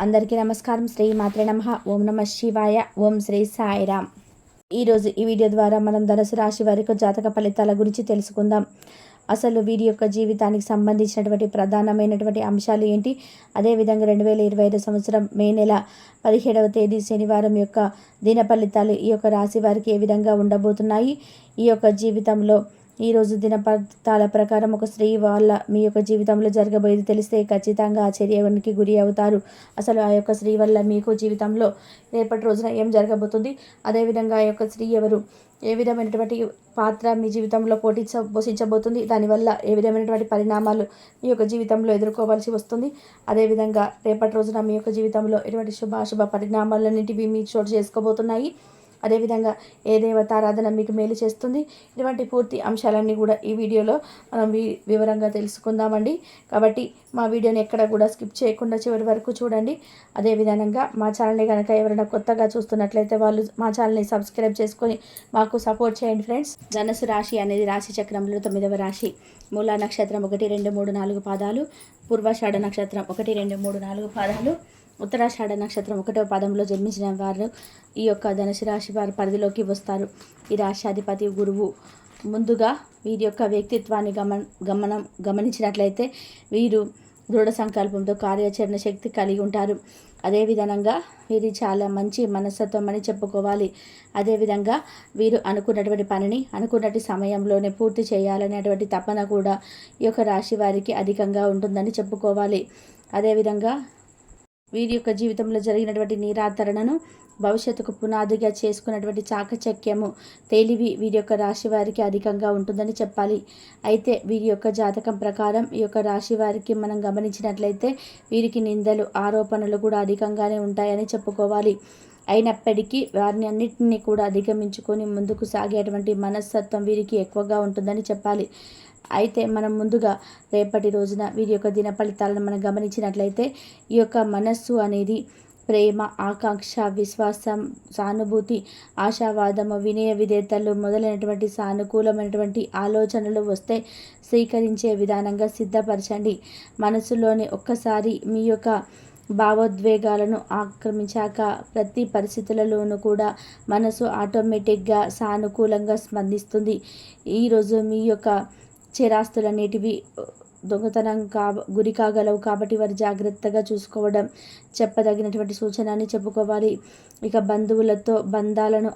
అందరికీ నమస్కారం. శ్రీ మాత్రే నమః. ఓం నమః శివాయ. ఓం శ్రీ సాయిరామ్. ఈరోజు ఈ వీడియో ద్వారా మనం ధనుసు రాశి వారికి జాతక ఫలితాల గురించి తెలుసుకుందాం. అసలు వీరి యొక్క జీవితానికి సంబంధించినటువంటి ప్రధానమైనటువంటి అంశాలు ఏంటి, అదేవిధంగా 2025 సంవత్సరం మే నెల 17వ తేదీ శనివారం యొక్క దిన ఫలితాలు ఈ యొక్క రాశి వారికి ఏ విధంగా ఉండబోతున్నాయి. ఈ యొక్క జీవితంలో ఈరోజు దినఫలితాల ప్రకారం ఒక స్త్రీ వాళ్ళ మీ యొక్క జీవితంలో జరగబోయేది తెలిస్తే ఖచ్చితంగా ఆశ్చర్యానికి గురి అవుతారు. అసలు ఆ యొక్క స్త్రీ వల్ల మీకు జీవితంలో రేపటి రోజున ఏం జరగబోతుంది, అదేవిధంగా ఆ యొక్క స్త్రీ ఎవరు, ఏ విధమైనటువంటి పాత్ర మీ జీవితంలో పోషించబోతుంది, దానివల్ల ఏ విధమైనటువంటి పరిణామాలు మీ యొక్క జీవితంలో ఎదుర్కోవాల్సి వస్తుంది, అదేవిధంగా రేపటి రోజున మీ యొక్క జీవితంలో ఎటువంటి శుభాశుభ పరిణామాలన్నింటివి మీకు చోటు చేసుకోబోతున్నాయి, అదేవిధంగా ఏ దేవతారాధన మీకు మేలు చేస్తుంది, ఇటువంటి పూర్తి అంశాలన్నీ కూడా ఈ వీడియోలో మనం వివరంగా తెలుసుకుందామండి. కాబట్టి మా వీడియోని ఎక్కడ కూడా స్కిప్ చేయకుండా చివరి వరకు చూడండి. అదేవిధంగా మా ఛానల్ని కనుక ఎవరైనా కొత్తగా చూస్తున్నట్లయితే వాళ్ళు మా ఛానల్ని సబ్స్క్రైబ్ చేసుకొని మాకు సపోర్ట్ చేయండి ఫ్రెండ్స్. ధనుసు రాశి అనేది రాశి చక్రంలో 9వ రాశి. మూలా నక్షత్రం 1, 2, 3, 4 పాదాలు, పూర్వాషాఢ నక్షత్రం 1, 2, 3, 4 పాదాలు, ఉత్తరాషాఢ నక్షత్రం 1వ పాదంలో జన్మించిన వారు ఈ యొక్క ధనుసు రాశి వారి పరిధిలోకి వస్తారు. ఈ రాశ్యాధిపతి గురువు. ముందుగా వీరి యొక్క వ్యక్తిత్వాన్ని గమనించినట్లయితే వీరు దృఢ సంకల్పంతో కార్యాచరణ శక్తి కలిగి ఉంటారు. అదేవిధంగా వీరు చాలా మంచి మనస్తత్వం అని చెప్పుకోవాలి. అదేవిధంగా వీరు అనుకున్నటువంటి పనిని అనుకున్నటువంటి సమయంలోనే పూర్తి చేయాలనేటువంటి తపన కూడా ఈ యొక్క రాశి వారికి అధికంగా ఉంటుందని చెప్పుకోవాలి. అదేవిధంగా వీరి యొక్క జీవితంలో జరిగినటువంటి నిరాదరణను భవిష్యత్తుకు పునాదిగా చేసుకున్నటువంటి చాకచక్యము, తెలివి వీరి యొక్క రాశి వారికి అధికంగా ఉంటుందని చెప్పాలి. అయితే వీరి యొక్క జాతకం ప్రకారం ఈ యొక్క రాశి వారికి మనం గమనించినట్లయితే వీరికి నిందలు, ఆరోపణలు కూడా అధికంగానే ఉంటాయని చెప్పుకోవాలి. అయినప్పటికీ వారిని అన్నింటినీ కూడా అధిగమించుకొని ముందుకు సాగేటువంటి మనస్తత్వం వీరికి ఎక్కువగా ఉంటుందని చెప్పాలి. అయితే మనం ముందుగా రేపటి రోజున వీరి యొక్క దిన ఫలితాలను మనం గమనించినట్లయితే ఈ యొక్క మనస్సు అనేది ప్రేమ, ఆకాంక్ష, విశ్వాసం, సానుభూతి, ఆశావాదము, వినయ విధేయతలు మొదలైనటువంటి సానుకూలమైనటువంటి ఆలోచనలు వస్తే స్వీకరించే విధానంగా సిద్ధపరచండి. మనసులోని ఒక్కసారి మీ యొక్క భావోద్వేగాలను ఆక్రమించాక ప్రతి పరిస్థితులలోనూ కూడా మనసు ఆటోమేటిక్గా సానుకూలంగా స్పందిస్తుంది. ఈరోజు మీ యొక్క చిరాస్తులనేటివి దొంగతనం గురి కాగలవు. కాబట్టి వారు జాగ్రత్తగా చూసుకోవడం చెప్పదగినటువంటి సూచన అని చెప్పుకోవాలి. ఇక బంధువులతో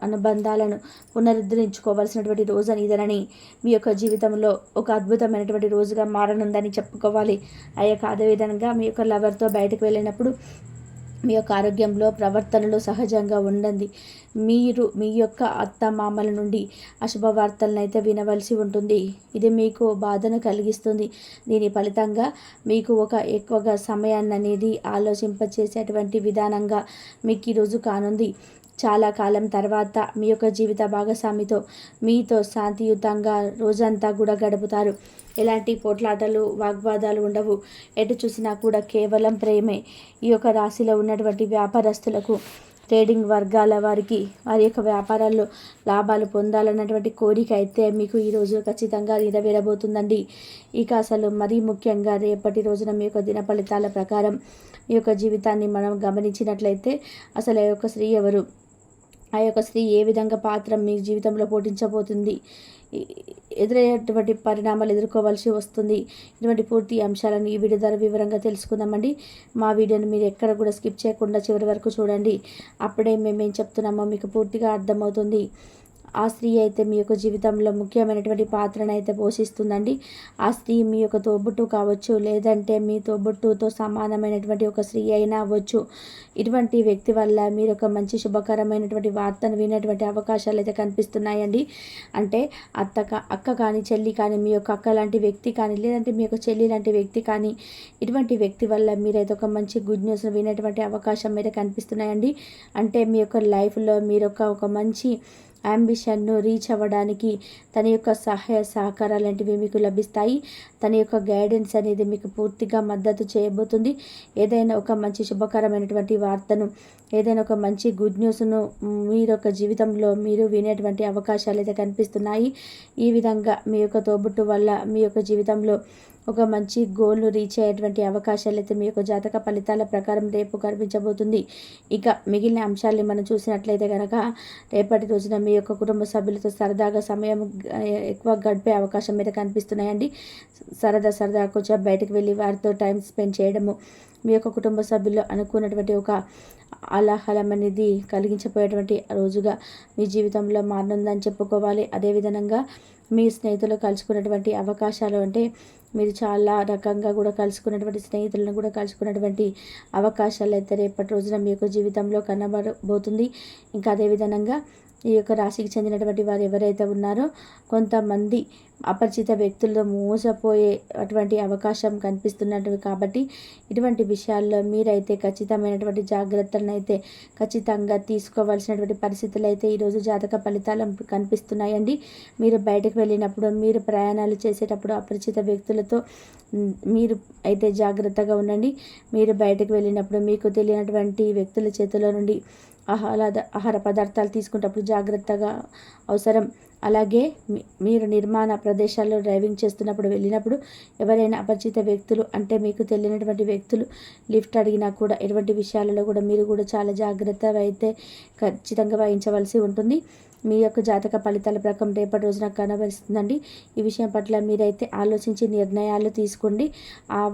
అనుబంధాలను పునరుద్ధరించుకోవాల్సినటువంటి రోజు ఇదనని మీ యొక్క జీవితంలో ఒక అద్భుతమైనటువంటి రోజుగా మారనుందని చెప్పుకోవాలి. ఆ యొక్క అదేవిధంగా మీ యొక్క లవర్తో బయటకు వెళ్ళినప్పుడు మీ యొక్క ఆరోగ్యంలో ప్రవర్తనలో సహజంగా ఉండండి. మీరు మీ యొక్క అత్తమామల నుండి అశుభవార్తలను అయితే వినవలసి ఉంటుంది. ఇది మీకు బాధను కలిగిస్తుంది. దీని ఫలితంగా మీకు ఎక్కువగా సమయాన్ని అనేది ఆలోచింపచేసేటువంటి విధానంగా మీకు ఈరోజు కానుంది. చాలా కాలం తర్వాత మీ యొక్క జీవిత భాగస్వామితో మీతో శాంతియుతంగా రోజంతా కూడా గడుపుతారు. ఎలాంటి పోట్లాటలు, వాగ్వాదాలు ఉండవు. ఎటు చూసినా కూడా కేవలం ప్రేమే. ఈ యొక్క రాశిలో ఉన్నటువంటి వ్యాపారస్తులకు, ట్రేడింగ్ వర్గాల వారికి వారి యొక్క వ్యాపారాల్లో లాభాలు పొందాలన్నటువంటి కోరిక అయితే మీకు ఈరోజు ఖచ్చితంగా నెరవేరబోతుందండి. ఇక అసలు మరీ ముఖ్యంగా రేపటి రోజున మీ యొక్క దిన ఫలితాల ప్రకారం మీ యొక్క జీవితాన్ని మనం గమనించినట్లయితే అసలు ఆ యొక్క స్త్రీ ఎవరు, ఆ యొక్క స్త్రీ ఏ విధంగా పాత్ర మీ జీవితంలో పోషించబోతుంది, ఎదురయ్యేటువంటి పరిణామాలు ఎదుర్కోవాల్సి వస్తుంది, ఇటువంటి పూర్తి అంశాలను ఈ వీడియో ద్వారా వివరంగా తెలుసుకుందామండి. మా వీడియోని మీరు ఎక్కడ కూడా స్కిప్ చేయకుండా చివరి వరకు చూడండి. అప్పుడే మేమేం చెప్తున్నామో మీకు పూర్తిగా అర్థమవుతుంది. ఆ స్త్రీ అయితే మీ యొక్క జీవితంలో ముఖ్యమైనటువంటి పాత్రను అయితే పోషిస్తుందండి. ఆ స్త్రీ మీ యొక్క తోబుట్టు కావచ్చు, లేదంటే మీ తోబుట్టుతో సమానమైనటువంటి ఒక స్త్రీ అయినా అవ్వచ్చు. ఇటువంటి వ్యక్తి వల్ల మీరు ఒక మంచి శుభకరమైనటువంటి వార్తను వినేటువంటి అవకాశాలు అయితే కనిపిస్తున్నాయండి. అంటే అక్క కానీ, చెల్లి కానీ, మీ యొక్క అక్క లాంటి వ్యక్తి కానీ, లేదంటే మీ యొక్క చెల్లి లాంటి వ్యక్తి కానీ, ఇటువంటి వ్యక్తి వల్ల మీరైతే ఒక మంచి గుడ్ న్యూస్ వినేటువంటి అవకాశం అయితే కనిపిస్తున్నాయండి. అంటే మీ యొక్క లైఫ్లో మీరు ఒక మంచి అంబిషన్ను రీచ్ అవ్వడానికి తన యొక్క సహాయ సహకారాలు లాంటివి మీకు లభిస్తాయి. తన యొక్క గైడెన్స్ అనేది మీకు పూర్తిగా మద్దతు చేయబోతుంది. ఏదైనా ఒక మంచి శుభకరమైనటువంటి వార్తను, ఏదైనా ఒక మంచి గుడ్ న్యూస్ను మీరు యొక్క జీవితంలో మీరు వినేటువంటి అవకాశాలు అయితే కనిపిస్తున్నాయి. ఈ విధంగా మీ యొక్క తోబుట్టు వల్ల మీ యొక్క జీవితంలో ఒక మంచి గోల్ను రీచ్ అయ్యేటువంటి అవకాశాలు అయితే మీ యొక్క జాతక ఫలితాల ప్రకారం రేపు కనిపించబోతుంది. ఇక మిగిలిన అంశాలని మనం చూసినట్లయితే కనుక రేపటి రోజున మీ యొక్క కుటుంబ సభ్యులతో సరదాగా సమయం ఎక్కువ గడిపే అవకాశం అయితే కనిపిస్తున్నాయండి. సరదా కొంచెం బయటకు వెళ్ళి వారితో టైం స్పెండ్ చేయడము మీ యొక్క కుటుంబ సభ్యుల్లో అనుకున్నటువంటి ఒక ఆలాహలం అనేది కలిగించబోయేటువంటి రోజుగా మీ జీవితంలో మారనుందని చెప్పుకోవాలి. అదేవిధంగా మీ స్నేహితులు కలుసుకున్నటువంటి అవకాశాలు అంటే మీరు చాలా రకంగా కూడా కలుసుకున్నటువంటి స్నేహితులను కూడా కలుసుకున్నటువంటి అవకాశాలు అయితే రేపటి రోజున మీ యొక్క జీవితంలో కనబడబోతుంది. ఇంకా అదేవిధంగా ఈ యొక్క రాశికి చెందినటువంటి వారు ఎవరైతే ఉన్నారో కొంతమంది అపరిచిత వ్యక్తులతో మోసపోయే అటువంటి అవకాశం కనిపిస్తున్నట్టు కాబట్టి ఇటువంటి విషయాల్లో మీరైతే ఖచ్చితమైనటువంటి జాగ్రత్తలను అయితే ఖచ్చితంగా తీసుకోవాల్సినటువంటి పరిస్థితులు అయితే ఈరోజు జాతక ఫలితాలు కనిపిస్తున్నాయండి. మీరు బయటకు వెళ్ళినప్పుడు మీరు ప్రయాణాలు చేసేటప్పుడు అపరిచిత వ్యక్తులతో మీరు అయితే జాగ్రత్తగా ఉండండి. మీరు బయటకు వెళ్ళినప్పుడు మీకు తెలియనటువంటి వ్యక్తుల చేతిలో నుండి ఆహార పదార్థాలు తీసుకునేటప్పుడు జాగ్రత్తగా అవసరం. అలాగే మీరు నిర్మాణ ప్రదేశాల్లో డ్రైవింగ్ చేస్తున్నప్పుడు వెళ్ళినప్పుడు ఎవరైనా అపరిచిత వ్యక్తులు అంటే మీకు తెలియనటువంటి వ్యక్తులు లిఫ్ట్ అడిగినా కూడా ఎటువంటి విషయాలలో కూడా మీరు కూడా చాలా జాగ్రత్తగా అయితే ఖచ్చితంగా వహించవలసి ఉంటుంది. మీ యొక్క జాతక ఫలితాల ప్రకారం రేపటి రోజున కనబరుస్తుందండి. ఈ విషయం పట్ల మీరైతే ఆలోచించి నిర్ణయాలు తీసుకోండి.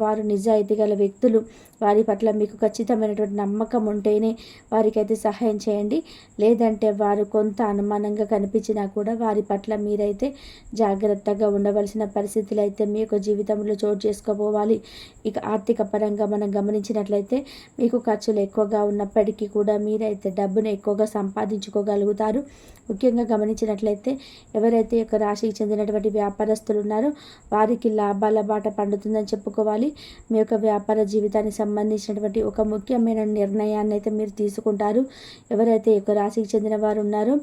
వారు నిజాయితీ గల వ్యక్తులు, వారి పట్ల మీకు ఖచ్చితమైనటువంటి నమ్మకం ఉంటేనే వారికైతే సహాయం చేయండి. లేదంటే వారు కొంత అనుమానంగా కనిపించినా కూడా వారి పట్ల మీరైతే జాగ్రత్తగా ఉండవలసిన పరిస్థితులు అయితే మీ యొక్క జీవితంలో చోటు చేసుకోపోవాలి. ఇక ఆర్థిక పరంగా మనం గమనించినట్లయితే మీకు ఖర్చులు ఎక్కువగా ఉన్నప్పటికీ కూడా మీరైతే డబ్బును ఎక్కువగా సంపాదించుకోగలుగుతారు. ముఖ్యంగా గమనించినట్లయితే ఎవరైతే యొక్క రాశికి చెందినటువంటి వ్యాపారస్తులు ఉన్నారో వారికి లాభాల బాట పండుతుందని చెప్పుకోవాలి. మీ యొక్క వ్యాపార జీవితానికి సంబంధించినటువంటి ఒక ముఖ్యమైన నిర్ణయాన్ని అయితే మీరు తీసుకుంటారు. ఎవరైతే యొక్క రాశికి చెందిన వారు ఉన్నారో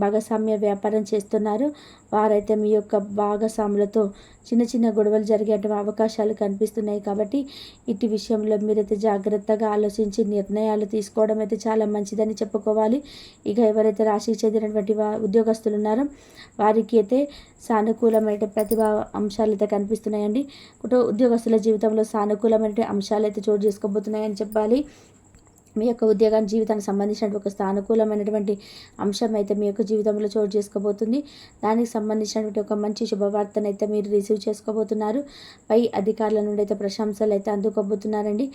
భాగస్వామ్య వ్యాపారం చేస్తున్నారు వారైతే మీ యొక్క భాగస్వాములతో చిన్న గొడవలు జరిగే అవకాశాలు కనిపిస్తున్నాయి. కాబట్టి ఇటు విషయంలో మీరైతే జాగ్రత్తగా ఆలోచించి నిర్ణయాలు తీసుకోవడం అయితే చాలా మంచిదని చెప్పుకోవాలి. ఇక ఎవరైతే రాశికి చెందినటువంటి ఉద్యోగస్తులు ఉన్నారో వారికి అయితే సానుకూలమైన ప్రతిభ అంశాలు అయితే కనిపిస్తున్నాయండి. ఉద్యోగస్తుల జీవితంలో సానుకూలమైన అంశాలు అయితే చోటు చేసుకోబోతున్నాయని చెప్పాలి. మీ యొక్క ఉద్యోగాన్ని జీవితానికి సంబంధించినటువంటి ఒక సానుకూలమైనటువంటి అంశం అయితే మీ యొక్క జీవితంలో చోటు చేసుకోబోతుంది. దానికి సంబంధించినటువంటి ఒక మంచి శుభవార్తను అయితే మీరు రిసీవ్ చేసుకోబోతున్నారు. పై అధికారుల నుండి అయితే ప్రశంసలు అయితే అందుకోబోతున్నారండి.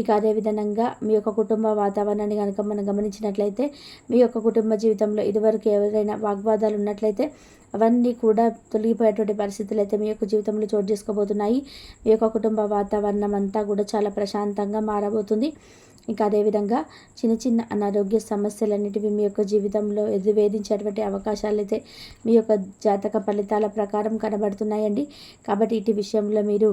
ఇక అదేవిధంగా మీ యొక్క కుటుంబ వాతావరణాన్ని కనుక మనం గమనించినట్లయితే మీ యొక్క కుటుంబ జీవితంలో ఇదివరకు ఎవరైనా వాగ్వాదాలు ఉన్నట్లయితే అవన్నీ కూడా తొలగిపోయేటువంటి పరిస్థితులు అయితే మీ యొక్క జీవితంలో చోటు చేసుకోబోతున్నాయి. మీ యొక్క కుటుంబ వాతావరణం అంతా కూడా చాలా ప్రశాంతంగా మారబోతుంది. ఇంకా అదేవిధంగా చిన్న అనారోగ్య సమస్యలన్నిటివి మీ యొక్క జీవితంలో వేధించేటువంటి అవకాశాలు అయితే మీ యొక్క జాతక ఫలితాల ప్రకారం కనబడుతున్నాయండి. కాబట్టి ఇటు విషయంలో మీరు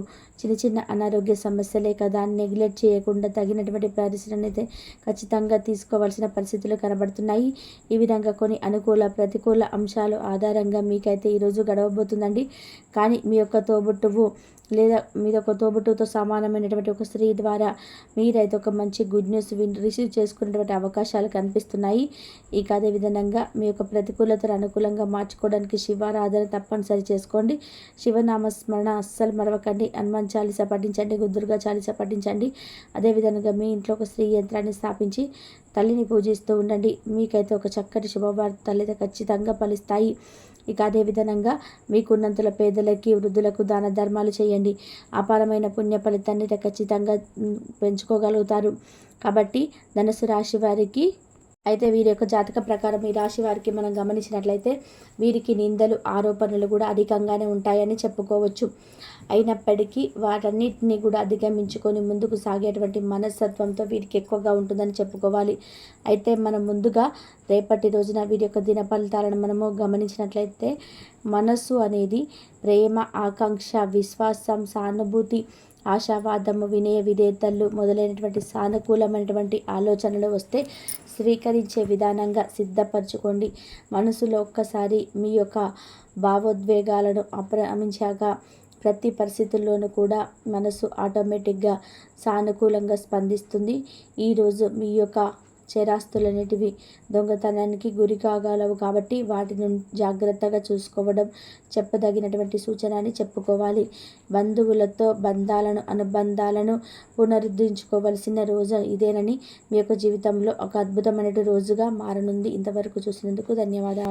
చిన్న అనారోగ్య సమస్యలే కదా నెగ్లెక్ట్ చేయకుండా తగినటువంటి పరిస్థితిని అయితే ఖచ్చితంగా తీసుకోవాల్సిన పరిస్థితులు కనబడుతున్నాయి. ఈ విధంగా కొన్ని అనుకూల ప్రతికూల అంశాలు ఆధారంగా మీకైతే ఈరోజు గడవబోతుందండి. కానీ మీ యొక్క తోబుట్టువు లేదా మీద ఒక తోబుట్టుతో సమానమైనటువంటి ఒక స్త్రీ ద్వారా మీరైతే ఒక మంచి గుడ్ న్యూస్ రిసీవ్ చేసుకునేటువంటి అవకాశాలు కనిపిస్తున్నాయి. ఇక అదేవిధంగా మీ యొక్క ప్రతికూలతను అనుకూలంగా మార్చుకోవడానికి శివారాధన తప్పనిసరి చేసుకోండి. శివనామ స్మరణ అస్సలు మరవకండి. హనుమాన్ చాలీసా పఠించండి, దుర్గా చాలీసా పఠించండి. అదేవిధంగా మీ ఇంట్లో ఒక స్త్రీ యంత్రాన్ని స్థాపించి తల్లిని పూజిస్తూ ఉండండి. మీకైతే ఒక చక్కటి శుభవార్తలు అయితే ఖచ్చితంగా ఫలిస్తాయి. ఇక అదేవిధంగా మీకున్నంతలో పేదలకి వృద్ధులకు దాన ధర్మాలు చేయండి. అపారమైన పుణ్య ఫలితాన్ని ఖచ్చితంగా పెంచుకోగలుగుతారు. కాబట్టి ధనుసు రాశి వారికి అయితే వీరి యొక్క జాతక ప్రకారం ఈ రాశి వారికి మనం గమనించినట్లయితే వీరికి నిందలు ఆరోపణలు కూడా అధికంగానే ఉంటాయని చెప్పుకోవచ్చు. అయినప్పటికీ వాటన్నిటిని కూడా అధిగమించుకొని ముందుకు సాగేటువంటి మనస్తత్వంతో వీరికి ఎక్కువగా ఉంటుందని చెప్పుకోవాలి. అయితే మనం ముందుగా రేపటి రోజున వీరి యొక్క దిన ఫలితాలను మనము గమనించినట్లయితే మనస్సు అనేది ప్రేమ, ఆకాంక్ష, విశ్వాసం, సానుభూతి, ఆశావాదము, వినయ విధేయతలు మొదలైనటువంటి సానుకూలమైనటువంటి ఆలోచనలు వస్తే స్వీకరించే విధానంగా సిద్ధపరచుకోండి. మనసులో ఒక్కసారి మీ యొక్క భావోద్వేగాలను అప్రమించాక ప్రతి పరిస్థితుల్లోనూ కూడా మనసు ఆటోమేటిక్గా సానుకూలంగా స్పందిస్తుంది. ఈరోజు మీ యొక్క చేరాస్తులనేటివి దొంగతనానికి గురి కాగలవు కాబట్టి వాటిని జాగ్రత్తగా చూసుకోవడం చెప్పదగినటువంటి సూచన అని చెప్పుకోవాలి. బంధువులతో అనుబంధాలను పునరుద్ధరించుకోవలసిన రోజు ఇదేనని మీ యొక్క జీవితంలో ఒక అద్భుతమైన రోజుగా మారనుంది. ఇంతవరకు చూసినందుకు ధన్యవాదాలు.